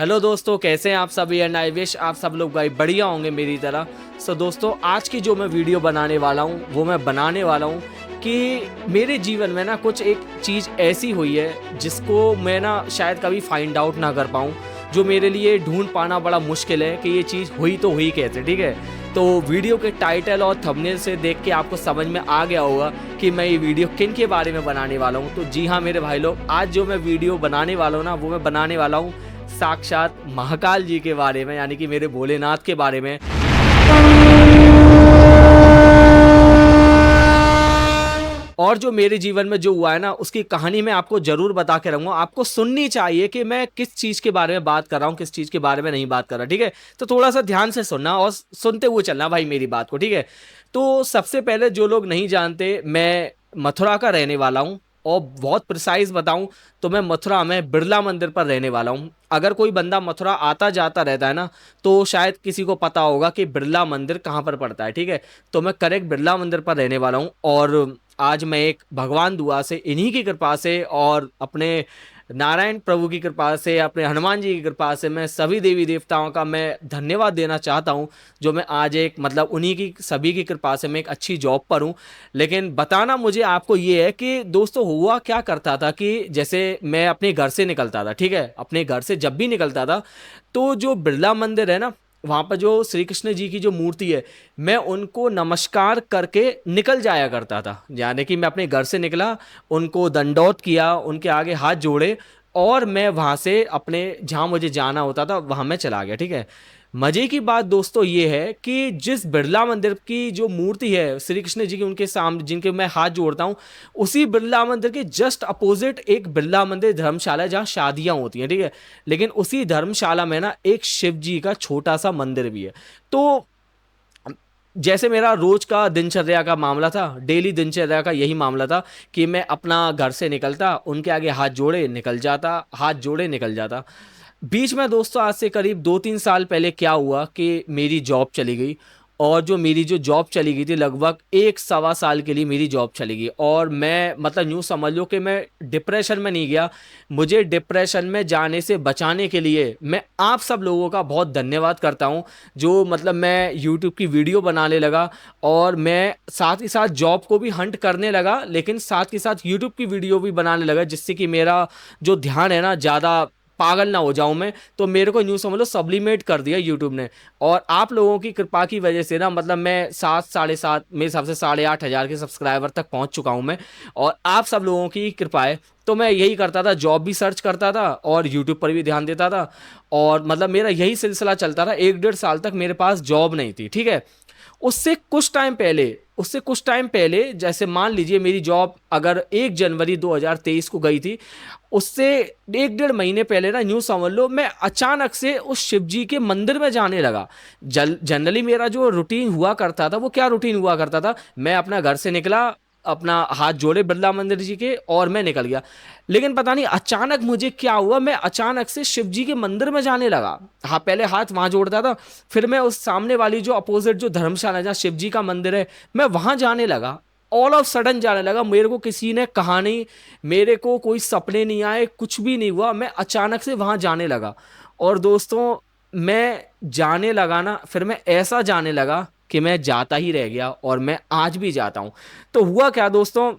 Hello दोस्तों, कैसे हैं आप सभी। एंड आई विश आप सब लोग भाई बढ़िया होंगे मेरी तरह। सो दोस्तों, आज की जो मैं वीडियो बनाने वाला हूँ वो मैं बनाने वाला हूँ कि मेरे जीवन में ना कुछ एक चीज़ ऐसी हुई है जिसको मैं ना शायद कभी फाइंड आउट ना कर पाऊँ, जो मेरे लिए ढूंढ पाना बड़ा मुश्किल है कि ये चीज़ हुई तो हुई कैसे। ठीक है, तो वीडियो के टाइटल और थंबनेल से देख के आपको समझ में आ गया होगा कि मैं ये वीडियो किन के बारे में बनाने वाला हूँ। तो जी हाँ मेरे भाई लोग, आज जो मैं वीडियो बनाने वाला हूँ ना वो मैं बनाने वाला हूँ साक्षात महाकाल जी के बारे में, यानी कि मेरे भोलेनाथ के बारे में। और जो मेरे जीवन में जो हुआ है ना उसकी कहानी मैं आपको जरूर बता के रहूंगा। आपको सुननी चाहिए कि मैं किस चीज के बारे में बात कर रहा हूँ, किस चीज के बारे में नहीं बात कर रहा। ठीक है, तो थोड़ा सा ध्यान से सुनना और सुनते हुए चलना भाई मेरी बात को। ठीक है, तो सबसे पहले जो लोग नहीं जानते, मैं मथुरा का रहने वाला हूँ। और बहुत प्रिसाइज बताऊं तो मैं मथुरा में बिरला मंदिर पर रहने वाला हूँ। अगर कोई बंदा मथुरा आता जाता रहता है ना तो शायद किसी को पता होगा कि बिरला मंदिर कहाँ पर पड़ता है। ठीक है, तो मैं करेक्ट बिरला मंदिर पर रहने वाला हूँ। और आज मैं एक भगवान दुआ से, इन्हीं की कृपा से और अपने नारायण प्रभु की कृपा से, अपने हनुमान जी की कृपा से मैं सभी देवी देवताओं का मैं धन्यवाद देना चाहता हूँ, जो मैं आज एक मतलब उन्हीं की सभी की कृपा से मैं एक अच्छी जॉब पर हूँ। लेकिन बताना मुझे आपको ये है कि दोस्तों हुआ क्या करता था कि जैसे मैं अपने घर से निकलता था, ठीक है, अपने घर से जब भी निकलता था तो जो बिरला मंदिर है ना वहाँ पर जो श्री कृष्ण जी की जो मूर्ति है, मैं उनको नमस्कार करके निकल जाया करता था। यानी कि मैं अपने घर से निकला, उनको दंडौत किया, उनके आगे हाथ जोड़े और मैं वहाँ से अपने जहाँ मुझे जाना होता था वहाँ मैं चला गया। ठीक है, मजे की बात दोस्तों ये है कि जिस बिरला मंदिर की जो मूर्ति है श्री कृष्ण जी की, उनके सामने जिनके मैं हाथ जोड़ता हूँ, उसी बिरला मंदिर के जस्ट अपोजिट एक बिरला मंदिर धर्मशाला है जहाँ शादियां होती हैं। ठीक है, लेकिन उसी धर्मशाला में ना एक शिव जी का छोटा सा मंदिर भी है। तो जैसे मेरा रोज का दिनचर्या का मामला था, डेली दिनचर्या का यही मामला था कि मैं अपना घर से निकलता, उनके आगे हाथ जोड़े निकल जाता, हाथ जोड़े निकल जाता। बीच में दोस्तों आज से करीब 2-3 साल पहले क्या हुआ कि मेरी जॉब चली गई। और जो मेरी जो जॉब चली गई थी, लगभग 1 सवा साल के लिए मेरी जॉब चली गई। और मैं मतलब यूँ समझ लो कि मैं डिप्रेशन में नहीं गया। मुझे डिप्रेशन में जाने से बचाने के लिए मैं आप सब लोगों का बहुत धन्यवाद करता हूँ, जो मतलब मैं यूट्यूब की वीडियो बनाने लगा और मैं साथ ही साथ जॉब को भी हंट करने लगा, लेकिन साथ ही साथ यूट्यूब की वीडियो भी बनाने लगा, जिससे कि मेरा जो ध्यान है ना ज़्यादा पागल ना हो जाऊं मैं। तो मेरे को न्यू समझ लो सब्लिमेट कर दिया यूट्यूब ने। और आप लोगों की कृपा की वजह से ना मतलब मैं 7 साढ़े 7 मेरे हिसाब से 8,500 के सब्सक्राइबर तक पहुंच चुका हूं मैं। और आप सब लोगों की कृपा है। तो मैं यही करता था, जॉब भी सर्च करता था और यूट्यूब पर भी ध्यान देता था। और मतलब मेरा यही सिलसिला चलता रहा, 1-1.5 साल तक मेरे पास जॉब नहीं थी। ठीक है, उससे कुछ टाइम पहले जैसे मान लीजिए मेरी जॉब अगर 1 जनवरी 2023 को गई थी, उससे 1-1.5 महीने पहले ना न्यू समझ लो मैं अचानक से उस शिव जी के मंदिर में जाने लगा। जनरली मेरा जो रूटीन हुआ करता था वो क्या रूटीन हुआ करता था, मैं अपना घर से निकला, अपना हाथ जोड़े बिरला मंदिर जी के और मैं निकल गया। लेकिन पता नहीं अचानक मुझे क्या हुआ, मैं अचानक से शिव जी के मंदिर में जाने लगा। हाँ, पहले हाथ वहां जोड़ता था, फिर मैं उस सामने वाली जो अपोजिट जो धर्मशाला है, जहाँ शिव जी का मंदिर है, मैं वहां जाने लगा। ऑल ऑफ सडन जाने लगा, मेरे को किसी ने कहा नहीं, मेरे को कोई सपने नहीं आए, कुछ भी नहीं हुआ, मैं अचानक से वहां जाने लगा। और दोस्तों मैं जाने लगा ना, फिर मैं ऐसा जाने लगा कि मैं जाता ही रह गया और मैं आज भी जाता हूँ। तो हुआ क्या दोस्तों,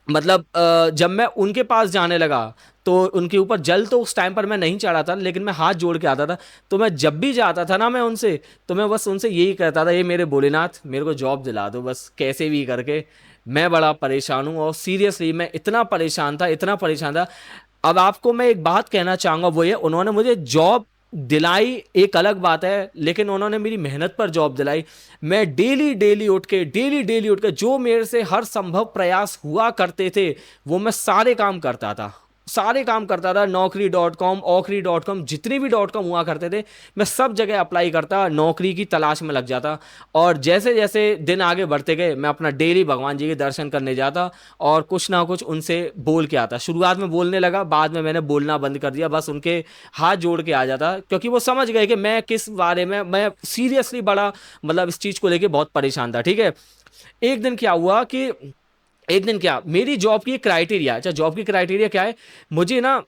मतलब जब मैं उनके पास जाने लगा तो उनके ऊपर जल तो उस टाइम पर मैं नहीं चढ़ा था, लेकिन मैं हाथ जोड़ के आता था। तो मैं जब भी जाता था ना मैं उनसे, तो मैं बस उनसे यही कहता था, ये मेरे भोलेनाथ मेरे को जॉब दिला दो बस कैसे भी करके। मैं बड़ा परेशान हूँ और सीरियसली मैं इतना परेशान था, इतना परेशान था। अब आपको मैं एक बात कहना चाहूँगा, वो ये उन्होंने मुझे जॉब दिलाई एक अलग बात है, लेकिन उन्होंने मेरी मेहनत पर जॉब दिलाई। मैं डेली डेली उठ के जो मेरे से हर संभव प्रयास हुआ करते थे वो मैं सारे काम करता था, सारे काम करता था। नौकरी.com, औकरी.com, जितने भी .com हुआ करते थे मैं सब जगह अप्लाई करता, नौकरी की तलाश में लग जाता। और जैसे जैसे दिन आगे बढ़ते गए मैं अपना डेली भगवान जी के दर्शन करने जाता और कुछ ना कुछ उनसे बोल के आता। शुरुआत में बोलने लगा, बाद में मैंने बोलना बंद कर दिया, बस उनके हाथ जोड़ के आ जाता, क्योंकि वो समझ गए कि मैं किस बारे में, मैं सीरियसली बड़ा मतलब इस चीज़ को लेके बहुत परेशान था। ठीक है, एक दिन क्या हुआ कि एक दिन क्या, मेरी जॉब की क्राइटेरिया, अच्छा जॉब की क्राइटेरिया क्या है, मुझे ना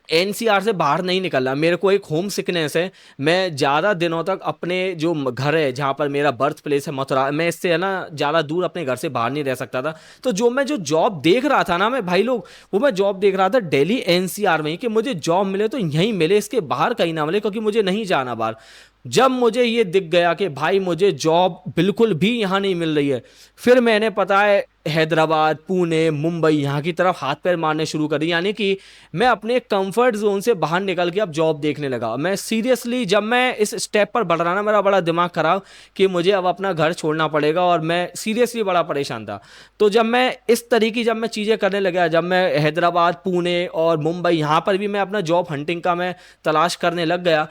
एनसीआर से बाहर नहीं निकलना, मेरे को एक होम सिकनेस है। मैं ज़्यादा दिनों तक अपने जो घर है, जहाँ पर मेरा बर्थ प्लेस है मथुरा, मैं इससे है ना ज़्यादा दूर अपने घर से बाहर नहीं रह सकता था। तो जो जॉब देख रहा था ना मैं भाई लोग, वो मैं जॉब देख रहा था दिल्ली एनसीआर में ही, कि मुझे जॉब मिले तो यहीं मिले, इसके बाहर कहीं ना मिले, क्योंकि मुझे नहीं जाना बाहर। जब मुझे ये दिख गया कि भाई मुझे जॉब बिल्कुल भी यहाँ नहीं मिल रही है, फिर मैंने पता है हैदराबाद, पुणे, मुंबई यहाँ की तरफ हाथ पैर मारने शुरू कर दी। यानी कि मैं अपने कंफर्ट जोन से बाहर निकल के अब जॉब देखने लगा। मैं सीरियसली जब मैं इस स्टेप पर बढ़ रहा ना, मेरा बड़ा दिमाग खराब कि मुझे अब अपना घर छोड़ना पड़ेगा, और मैं सीरियसली बड़ा परेशान था। तो जब मैं इस तरीके जब मैं चीज़ें करने लगा, जब मैं हैदराबाद, पुणे और मुंबई यहाँ पर भी मैं अपना जॉब हंटिंग का मैं तलाश करने लग गया,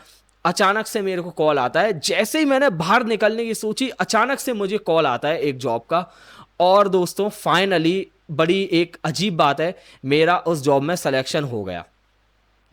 अचानक से मेरे को कॉल आता है। जैसे ही मैंने बाहर निकलने की सोची, अचानक से मुझे कॉल आता है एक जॉब का। और दोस्तों फाइनली बड़ी एक अजीब बात है, मेरा उस जॉब में सिलेक्शन हो गया।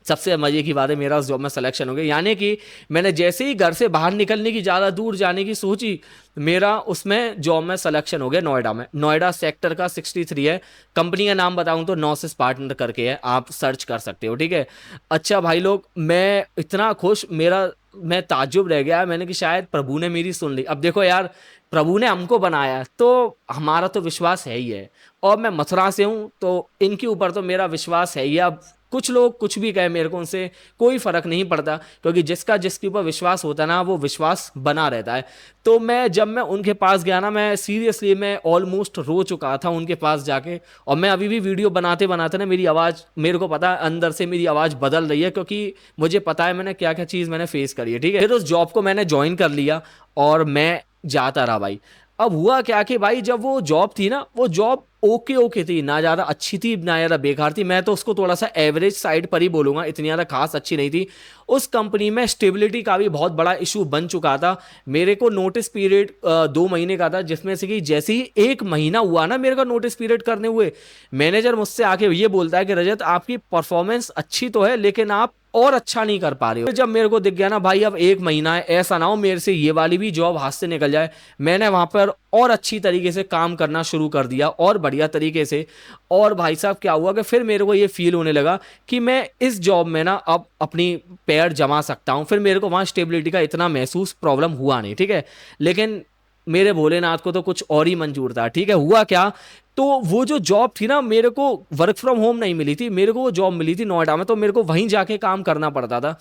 सबसे मजे की बात है, मेरा उस जॉब में सिलेक्शन हो गया। यानी कि मैंने जैसे ही घर से बाहर निकलने की, ज़्यादा दूर जाने की सोची, मेरा उसमें जॉब में सिलेक्शन हो गया। नोएडा में, नोएडा सेक्टर का 63 है। कंपनी का नाम बताऊं तो नोसिस पार्टनर करके है, आप सर्च कर सकते हो, ठीक है। अच्छा भाई लोग, मैं इतना खुश, मैं ताज्जुब रह गया। मैंने कि शायद प्रभु ने मेरी सुन ली। अब देखो यार, प्रभु ने हमको बनाया तो हमारा तो विश्वास है ही है, और मैं मथुरा से हूँ तो इनके ऊपर तो मेरा विश्वास है ही। अब कुछ लोग कुछ भी कहे मेरे को, उनसे कोई फर्क नहीं पड़ता, क्योंकि जिसका जिसके ऊपर विश्वास होता है ना, वो विश्वास बना रहता है। तो जब मैं उनके पास गया ना, मैं सीरियसली मैं ऑलमोस्ट रो चुका था उनके पास जाके। और मैं अभी भी वीडियो बनाते बनाते ना, मेरी आवाज़, मेरे को पता है अंदर से मेरी आवाज़ बदल रही है, क्योंकि मुझे पता है मैंने क्या क्या चीज़ मैंने फेस करी है, ठीक है। फिर उस जॉब को मैंने ज्वाइन कर लिया और मैं जाता रहा भाई। अब हुआ क्या कि भाई, जब वो जॉब थी ना, वो जॉब ओके ओके थी, ना ज़्यादा अच्छी थी ना ज़्यादा बेकार थी। मैं तो उसको थोड़ा सा एवरेज साइड पर ही बोलूँगा, इतनी ज़्यादा खास अच्छी नहीं थी। उस कंपनी में स्टेबिलिटी का भी बहुत बड़ा इशू बन चुका था। मेरे को नोटिस पीरियड 2 महीने का था, जिसमें से कि जैसे ही 1 महीना हुआ ना मेरे को नोटिस पीरियड करने हुए, मैनेजर मुझसे आके ये बोलता है कि रजत, आपकी परफॉर्मेंस अच्छी तो है, लेकिन आप और अच्छा नहीं कर पा रहे हो। जब मेरे को दिख गया ना भाई, अब 1 महीना है, ऐसा ना हो मेरे से ये वाली भी जॉब हाथ से निकल जाए, मैंने वहां पर और अच्छी तरीके से काम करना शुरू कर दिया, और बढ़िया तरीके से। और भाई साहब क्या हुआ कि फिर मेरे को ये फील होने लगा कि मैं इस जॉब में ना अब अपनी पैर जमा सकता हूँ। फिर मेरे को वहाँ स्टेबिलिटी का इतना महसूस प्रॉब्लम हुआ नहीं, ठीक है। लेकिन मेरे भोलेनाथ को तो कुछ और ही मंजूर था, ठीक है। हुआ क्या, तो वो जो जॉब थी ना, मेरे को वर्क फ्रॉम होम नहीं मिली थी, मेरे को वो जॉब मिली थी नोएडा में, तो मेरे को वहीं जाके काम करना पड़ता था।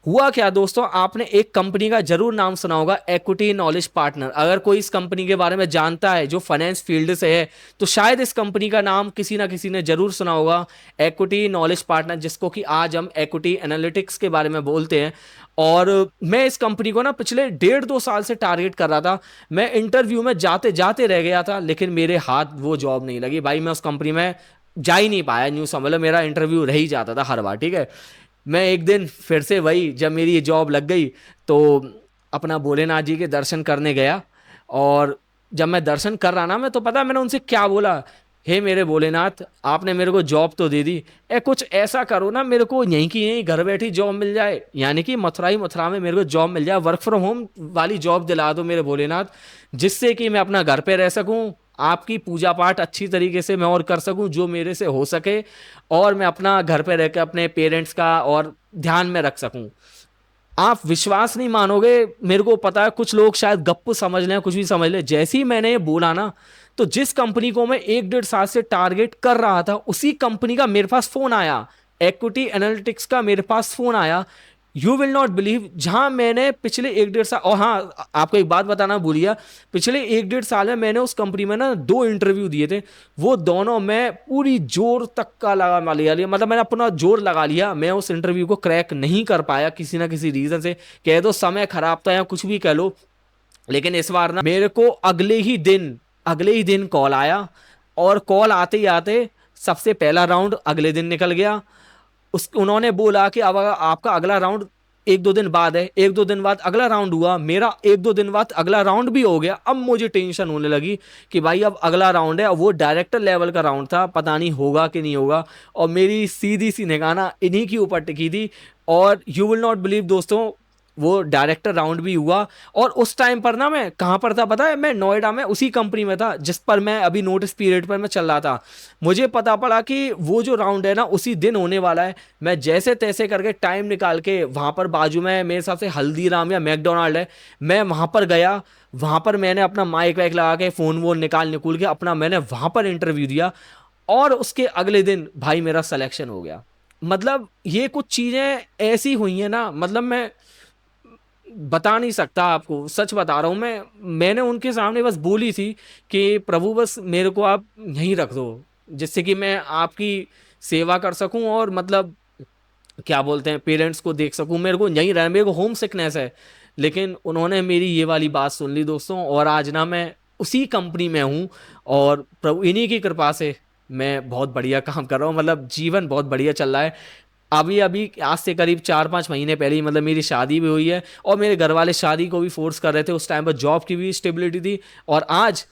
हुआ क्या दोस्तों, आपने एक कंपनी का जरूर नाम सुना होगा, इक्विटी नॉलेज पार्टनर। अगर कोई इस कंपनी के बारे में जानता है जो फाइनेंस फील्ड से है, तो शायद इस कंपनी का नाम किसी ना किसी ने जरूर सुना होगा, इक्विटी नॉलेज पार्टनर, जिसको कि आज हम इक्विटी एनालिटिक्स के बारे में बोलते हैं। और मैं इस कंपनी को ना पिछले 1.5-2 साल से टारगेट कर रहा था। मैं इंटरव्यू में जाते जाते रह गया था, लेकिन मेरे हाथ वो जॉब नहीं लगी भाई। मैं उस कंपनी में जा ही नहीं पाया, न्यू समझ लो, मेरा इंटरव्यू रह ही जाता था हर बार, ठीक है। मैं एक दिन फिर से वही, जब मेरी ये जॉब लग गई, तो अपना भोलेनाथ जी के दर्शन करने गया। और जब मैं दर्शन कर रहा ना, मैं तो पता है मैंने उनसे क्या बोला, हे मेरे भोलेनाथ, आपने मेरे को जॉब तो दे दी, कुछ ऐसा करो ना, मेरे को यहीं की यहीं घर बैठी जॉब मिल जाए, यानी कि मथुरा में मेरे को जॉब मिल जाए, वर्क फ्रॉम होम वाली जॉब दिला दो मेरे भोलेनाथ, जिससे कि मैं अपना घर पे रह सकूं, आपकी पूजा पाठ अच्छी तरीके से मैं और कर सकूं जो मेरे से हो सके, और मैं अपना घर पे रह के अपने पेरेंट्स का और ध्यान में रख सकूं। आप विश्वास नहीं मानोगे, मेरे को पता है कुछ लोग शायद गप्प समझ लें, कुछ भी समझ लें, जैसे ही मैंने ये बोला ना, तो जिस कंपनी को मैं 1-1.5 साल से टारगेट कर रहा था, उसी कंपनी का मेरे पास फोन आया, इक्विटी एनालिटिक्स का मेरे पास फोन आया। यू विल नॉट बिलीव, जहां मैंने पिछले 1-1.5 साल, और हाँ आपको एक बात बताना भूलिया, पिछले 1-1.5 साल में मैंने उस कंपनी में ना 2 इंटरव्यू दिए थे, वो दोनों मैं पूरी जोर तक का लगा लिया, मतलब मैंने अपना जोर लगा लिया, मैं उस इंटरव्यू को क्रैक नहीं कर पाया किसी ना किसी रीजन से, कह दो समय खराब था या कुछ भी कह लो। लेकिन इस बार ना मेरे को अगले ही दिन कॉल आया, और कॉल आते ही आते सबसे पहला राउंड अगले दिन निकल गया। उन्होंने बोला कि अब आपका अगला राउंड 1-2 दिन बाद है। 1-2 दिन बाद अगला राउंड हुआ, मेरा 1-2 दिन बाद अगला राउंड भी हो गया। अब मुझे टेंशन होने लगी कि भाई अब अगला राउंड है, वो डायरेक्टर लेवल का राउंड था, पता नहीं होगा कि नहीं होगा। और मेरी सीधी सी निगाह ना इन्हीं के ऊपर टिकी थी। और यू विल नॉट बिलीव दोस्तों, वो डायरेक्टर राउंड भी हुआ। और उस टाइम पर ना मैं कहाँ पर था पता है, मैं नोएडा में उसी कंपनी में था जिस पर मैं अभी नोटिस पीरियड पर मैं चल रहा था। मुझे पता पड़ा कि वो जो राउंड है ना उसी दिन होने वाला है। मैं जैसे तैसे करके टाइम निकाल के वहाँ पर बाजू में मेरे हिसाब से हल्दीराम या मैकडोनाल्ड है, मैं वहाँ पर गया। वहाँ पर मैंने अपना माइक वाइक लगा के फ़ोन वोन निकाल के अपना मैंने वहाँ पर इंटरव्यू दिया। और उसके अगले दिन भाई मेरा सिलेक्शन हो गया। मतलब ये कुछ चीज़ें ऐसी हुई हैं ना, मतलब मैं बता नहीं सकता आपको, सच बता रहा हूँ मैं। मैंने उनके सामने बस बोली थी कि प्रभु बस मेरे को आप यहीं रख दो, जिससे कि मैं आपकी सेवा कर सकूं और मतलब क्या बोलते हैं पेरेंट्स को देख सकूं, मेरे को यहीं रहना, मेरे को होम सिकनेस है। लेकिन उन्होंने मेरी ये वाली बात सुन ली दोस्तों, और आज ना मैं उसी कंपनी में हूँ। और प्रभु इन्हीं की कृपा से मैं बहुत बढ़िया काम कर रहा हूँ, मतलब जीवन बहुत बढ़िया चल रहा है। अभी अभी आज से करीब 4-5 महीने पहले ही मतलब मेरी शादी भी हुई है, और मेरे घर वाले शादी को भी फोर्स कर रहे थे। उस टाइम पर जॉब की भी स्टेबिलिटी थी, और आज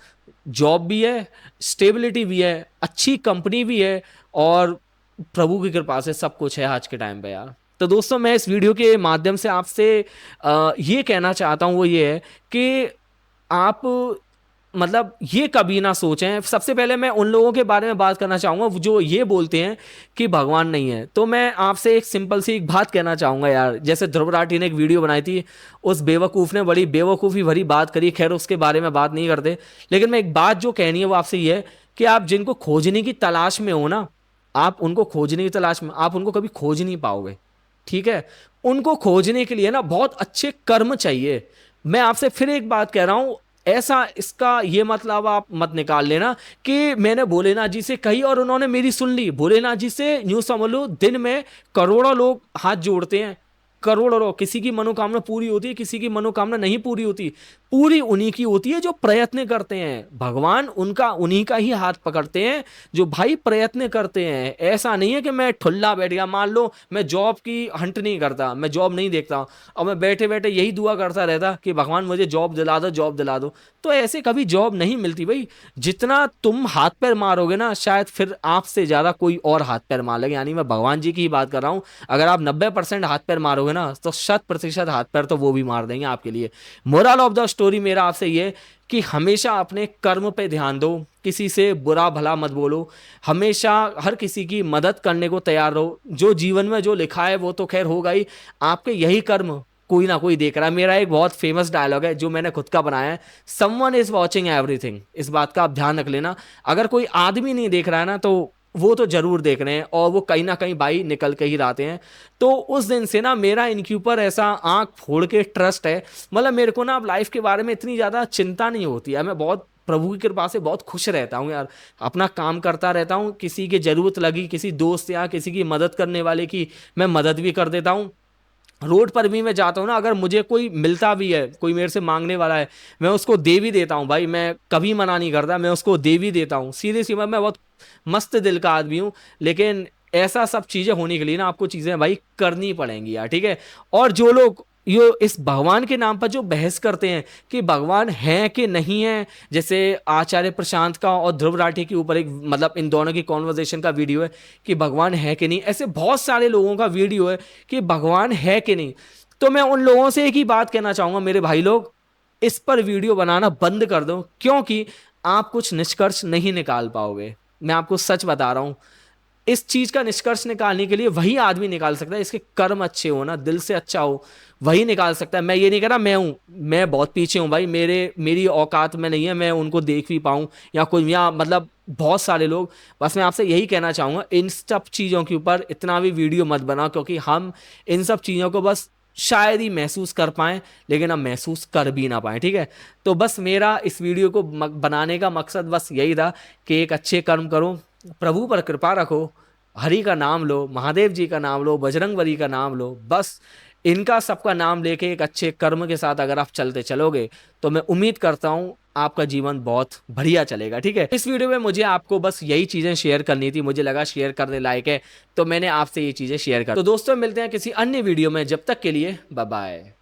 जॉब भी है, स्टेबिलिटी भी है, अच्छी कंपनी भी है, और प्रभु की कृपा से सब कुछ है आज के टाइम पे यार। तो दोस्तों मैं इस वीडियो के माध्यम से आपसे ये कहना चाहता हूँ, वो ये है कि आप मतलब ये कभी ना सोचें। सबसे पहले मैं उन लोगों के बारे में बात करना चाहूँगा जो ये बोलते हैं कि भगवान नहीं है। तो मैं आपसे एक सिंपल सी एक बात कहना चाहूँगा यार, जैसे ध्रुव राठी ने एक वीडियो बनाई थी, उस बेवकूफ़ ने बड़ी बेवकूफ़ी भरी बात करी। खैर उसके बारे में बात नहीं करते, लेकिन मैं एक बात जो कहनी है वो आपसे ये है कि आप जिनको खोजने की तलाश में हो ना, आप उनको खोजने की तलाश में, आप उनको कभी खोज नहीं पाओगे। ठीक है, उनको खोजने के लिए ना बहुत अच्छे कर्म चाहिए। मैं आपसे फिर एक बात कह रहा हूं, ऐसा इसका ये मतलब आप मत निकाल लेना कि मैंने भोलेनाथ जी से कही और उन्होंने मेरी सुन ली। भोलेनाथ जी से यूं समझ लो दिन में करोड़ों लोग हाथ जोड़ते हैं, करोड़ों लोग, किसी की मनोकामना पूरी होती है, किसी की मनोकामना नहीं पूरी होती। पूरी उन्हीं की होती है जो प्रयत्न करते हैं। भगवान उनका उन्हीं का ही हाथ पकड़ते हैं जो भाई प्रयत्न करते हैं। ऐसा नहीं है कि मैं ठुल्ला बैठ गया, मान लो मैं जॉब की हंट नहीं करता, मैं जॉब नहीं देखता और मैं बैठे बैठे यही दुआ करता रहता कि भगवान मुझे जॉब दिला दो, जॉब दिला दो, तो ऐसे कभी जॉब नहीं मिलती भाई। जितना तुम हाथ पैर मारोगे ना, शायद फिर आपसे ज्यादा कोई और हाथ पैर मार लेगा। यानी मैं भगवान जी की ही बात कर रहा हूं। अगर आप 90% हाथ पैर मारोगे ना, तो 100% हाथ पैर तो वो भी मार देंगे आपके लिए। मोरल ऑफ द स्टोरी मेरा आपसे ये कि हमेशा अपने कर्म पे ध्यान दो, किसी से बुरा भला मत बोलो, हमेशा हर किसी की मदद करने को तैयार रहो। जो जीवन में जो लिखा है वो तो खैर होगा ही, आपके यही कर्म कोई ना कोई देख रहा है। मेरा एक बहुत फेमस डायलॉग है जो मैंने खुद का बनाया है, समवन इज वॉचिंग एवरीथिंग। इस बात का आप ध्यान रख लेना। अगर कोई आदमी नहीं देख रहा है ना, तो वो तो जरूर देख रहे हैं, और वो कहीं ना कहीं भाई निकल के ही आते हैं। तो उस दिन से ना मेरा इनके ऊपर ऐसा आंख फोड़ के ट्रस्ट है। मतलब मेरे को ना अब लाइफ के बारे में इतनी ज़्यादा चिंता नहीं होती है। मैं बहुत प्रभु की कृपा से बहुत खुश रहता हूँ यार, अपना काम करता रहता हूँ। किसी की जरूरत लगी, किसी दोस्त या किसी की मदद करने वाले की, मैं मदद भी कर देता हूँ। रोड पर भी मैं जाता हूँ ना, अगर मुझे कोई मिलता भी है, कोई मेरे से मांगने वाला है, मैं उसको दे भी देता हूँ भाई। मैं कभी मना नहीं करता, मैं उसको दे भी देता हूँ। सीरियसली मैं बहुत मस्त दिल का आदमी हूँ। लेकिन ऐसा सब चीज़ें होने के लिए ना आपको चीज़ें भाई करनी पड़ेंगी यार, ठीक है। और जो लोग ये इस भगवान के नाम पर जो बहस करते हैं कि भगवान है कि नहीं है, जैसे आचार्य प्रशांत का और ध्रुव राठी के ऊपर एक मतलब इन दोनों की कॉन्वर्जेशन का वीडियो है कि भगवान है कि नहीं, ऐसे बहुत सारे लोगों का वीडियो है कि भगवान है कि नहीं। तो मैं उन लोगों से एक ही बात कहना चाहूंगा, मेरे भाई लोग, इस पर वीडियो बनाना बंद कर दो, क्योंकि आप कुछ निष्कर्ष नहीं निकाल पाओगे। मैं आपको सच बता रहा हूं, इस चीज का निष्कर्ष निकालने के लिए वही आदमी निकाल सकता है, इसके कर्म अच्छे हो ना, दिल से अच्छा हो, वही निकाल सकता है। मैं ये नहीं कह रहा मैं हूं, मैं बहुत पीछे हूं भाई, मेरी औकात में नहीं है मैं उनको देख भी पाऊं या कोई, या मतलब बहुत सारे लोग। बस मैं आपसे यही कहना चाहूंगा, इन सब चीज़ों के ऊपर इतना भी वीडियो मत बनाओ, क्योंकि हम इन सब चीज़ों को बस शायद ही महसूस कर पाएं, लेकिन हम महसूस कर भी ना पाएं, ठीक है। तो बस मेरा इस वीडियो को बनाने का मकसद बस यही था कि एक अच्छे कर्म करो, प्रभु पर कृपा रखो, हरि का नाम लो, महादेव जी का नाम लो, बजरंगबली का नाम लो, बस इनका सबका नाम लेके एक अच्छे कर्म के साथ अगर आप चलते चलोगे, तो मैं उम्मीद करता हूँ आपका जीवन बहुत बढ़िया चलेगा, ठीक है। इस वीडियो में मुझे आपको बस यही चीज़ें शेयर करनी थी, मुझे लगा शेयर करने लायक है, तो मैंने आपसे ये चीज़ें शेयर कर। तो दोस्तों मिलते हैं किसी अन्य वीडियो में, जब तक के लिए बाय बाय।